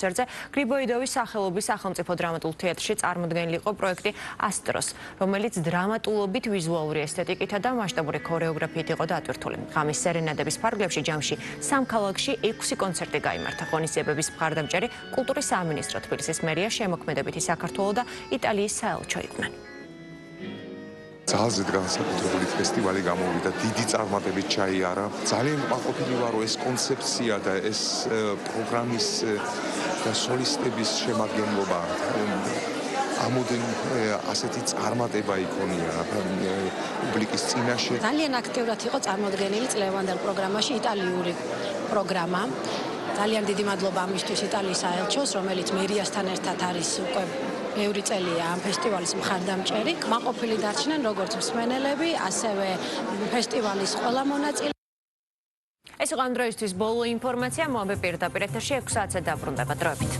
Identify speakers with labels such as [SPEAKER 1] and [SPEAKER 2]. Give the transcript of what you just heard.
[SPEAKER 1] კონცერტზე გრიბოიდოვის სახელობის სახელმწიფო დრამატულ თეატრში წარმოდგენილი იყო პროექტი ასტროს, რომელიც დრამატულობით, ვიზუალური ესთეტიკითა და მასშტაბური ქორეოგრაფიით იყო დატვირთული. ღამის სერენადების ფარგლებში ჯამში 3 ქალაქში 6 კონცერტი გაიმართა. ღონისძიებების მხარდამჭერი კულტურის სამინისტრო, თბილისის მერია, შემოქმედებითი საქართველო და იტალიის საელჩო იყვნენ.
[SPEAKER 2] ძალზედ განსაკუთრებული ფესტივალი გამოვიდა, დიდი წარმატებით ჩაიარა. ძალიან მყოფილი ვარ, რომ ეს კონცეფცია და ეს პროგრამის და სოლისტების შემადგენლობა ამოდენ ასეთი წარმატება იქონია პუბლიკის წინაშე.
[SPEAKER 3] ძალიან აქტიურად იყო წარმოდგენილი წლევანდელ პროგრამაში იტალიური პროგრამა. ძალიან დიდი მადლობა ამისთვის იტალიის საელჩოს, რომელიც მერიასთან ერთად არის უკვე ბევრი წელია ამ ფესტივალის მხარდამჭერი. კმაყოფილი დარჩნენ როგორც მსმენელები, ასევე ფესტივალის ყველა მონაწილე.
[SPEAKER 1] ეს იყო ამ დროისთვის ბოლო ინფორმაცია. მოამბე პირდაპირ ეთერში 6 საათზე დაბრუნდება დროებით.